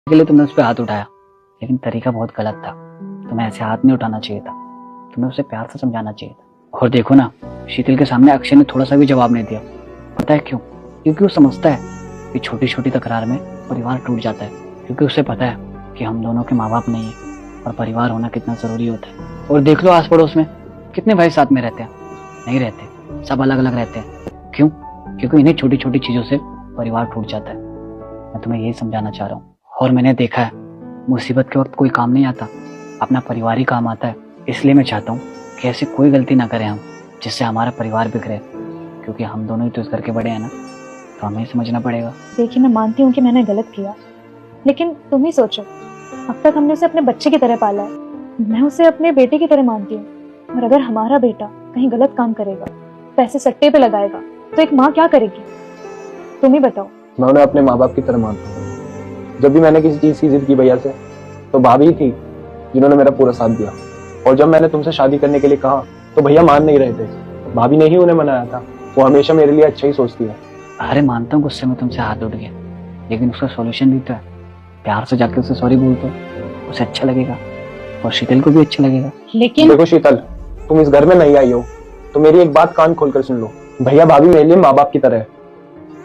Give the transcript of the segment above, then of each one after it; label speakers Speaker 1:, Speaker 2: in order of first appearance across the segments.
Speaker 1: के लिए तुमने उस पर हाथ उठाया, लेकिन तरीका बहुत गलत था। तुम्हें ऐसे हाथ नहीं उठाना चाहिए था, तुम्हें उसे प्यार से समझाना चाहिए था। और देखो ना, शीतल के सामने अक्षय ने थोड़ा सा भी जवाब नहीं दिया। पता है क्यों? क्योंकि वो समझता है कि छोटी छोटी तकरार में परिवार टूट जाता है। क्योंकि उसे पता है कि हम दोनों के माँ बाप नहीं है और परिवार होना कितना जरूरी होता है। और देख लो आस पड़ोस में कितने भाई साथ में रहते हैं? नहीं रहते, सब अलग अलग रहते हैं। क्यों? क्योंकि इन्हीं छोटी छोटी चीजों से परिवार टूट जाता है। मैं तुम्हें यही समझाना चाह रहा हूँ। और मैंने देखा है, मुसीबत के वक्त कोई काम नहीं आता, अपना परिवार ही काम आता है। इसलिए मैं चाहता हूँ कि ऐसी कोई गलती ना करें हम, जिससे हमारा परिवार बिगड़े। क्योंकि हम दोनों ही तो इस घर के बड़े हैं ना, तो हमें समझना पड़ेगा।
Speaker 2: देखिए, मैं मानती हूँ कि मैंने गलत किया, लेकिन तुम ही सोचो, अब तक हमने उसे अपने बच्चे की तरह पाला है। मैं उसे अपने बेटे की तरह मानती हूँ। और अगर हमारा बेटा कहीं गलत काम करेगा, पैसे सट्टे पे लगाएगा, तो एक माँ क्या करेगी? तुम ही बताओ।
Speaker 3: मैं उन्हें अपने माँ बाप की तरह मानता हूँ। जब भी मैंने किसी चीज की जिद की भैया से, तो भाभी थी जिन्होंने मेरा पूरा साथ दिया। और जब मैंने तुमसे शादी करने के लिए कहा, तो भैया मान नहीं रहे थे। भाभी ने ही उन्हें मनाया था। वो हमेशा मेरे लिए अच्छा ही सोचती है।
Speaker 1: अरे मानता हूँ गुस्से में तुमसे हाथ उठ गया, लेकिन उसका सॉल्यूशन भी तो है। प्यार से जाके उसे सॉरी बोल दो, उसे अच्छा लगेगा और शीतल को भी अच्छा लगेगा।
Speaker 2: लेकिन
Speaker 3: देखो शीतल, तुम इस घर में नहीं आई हो, तो मेरी एक बात कान खोलकर सुन लो। भैया भाभी मेरे लिए माँ बाप की तरह है।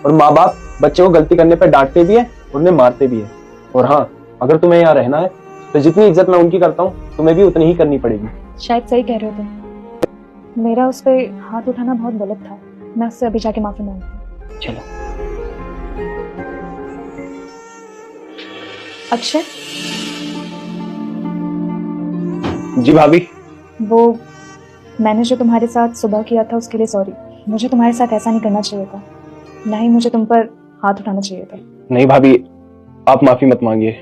Speaker 3: और माँ बाप बच्चे को गलती करने पर डांटते भी है, उन्हें मारते भी है। और हाँ, अगर तुम्हें यहाँ रहना है, तो जितनी इज्जत मैं उनकी करता हूँ, तुम्हें भी उतनी ही करनी पड़ेगी।
Speaker 2: शायद सही कह रहे हो तुम। मेरा उस पर हाथ उठाना बहुत गलत था। मैं उससे अभी जाके माफी मांगती हूँ।
Speaker 1: चलो।
Speaker 2: अक्षय,
Speaker 3: जी भाभी।
Speaker 2: वो मैंने जो तुम्हारे साथ सुबह किया था उसके लिए सॉरी। मुझे तुम्हारे साथ ऐसा नहीं करना चाहिए था, ना ही मुझे तुम पर हाथ उठाना चाहिए था।
Speaker 3: नहीं भाभी, आप माफी मत मांगिए।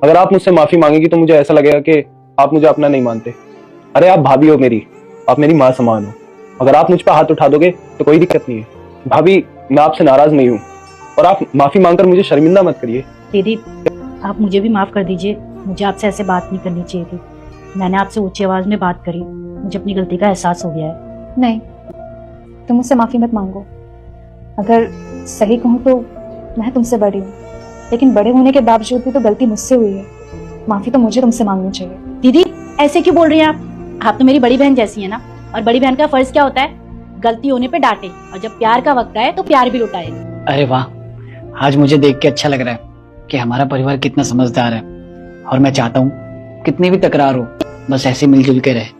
Speaker 3: अगर आप मुझसे माफी मांगेगी तो मुझे ऐसा लगेगा कि आप मुझे अपना नहीं मानते। अरे आप भाभी हो मेरी, आप मेरी माँ समान हो। अगर आप मुझ पर हाथ उठा दोगे तो कोई दिक्कत नहीं है। भाभी, मैं आपसे नाराज नहीं हूँ, और आप माफी मांगकर मुझे शर्मिंदा मत करिए।
Speaker 4: दीदी, आप मुझे भी माफ कर दीजिए। मुझे आपसे ऐसे बात नहीं करनी चाहिए थी। मैंने आपसे ऊंची आवाज में बात करी। मुझे अपनी गलती का एहसास हो गया है।
Speaker 2: नहीं, तुम मुझसे माफी मत मांगो। अगर सही कहूँ तो मैं तुमसे बड़ी हूँ, लेकिन बड़े होने के बावजूद भी तो गलती मुझसे हुई है। माफी तो मुझे तुमसे मांगनी चाहिए।
Speaker 4: दीदी, ऐसे क्यों बोल रही हैं आप? आप तो मेरी बड़ी बहन जैसी है ना। और बड़ी बहन का फर्ज क्या होता है? गलती होने पे डांटे, और जब प्यार का वक्त आए तो प्यार भी लुटाए।
Speaker 1: अरे वाह, आज मुझे देख के अच्छा लग रहा है कि हमारा परिवार कितना समझदार है। और मैं चाहता हूँ कितनी भी तकरार हो, बस ऐसे मिलजुल के रहे।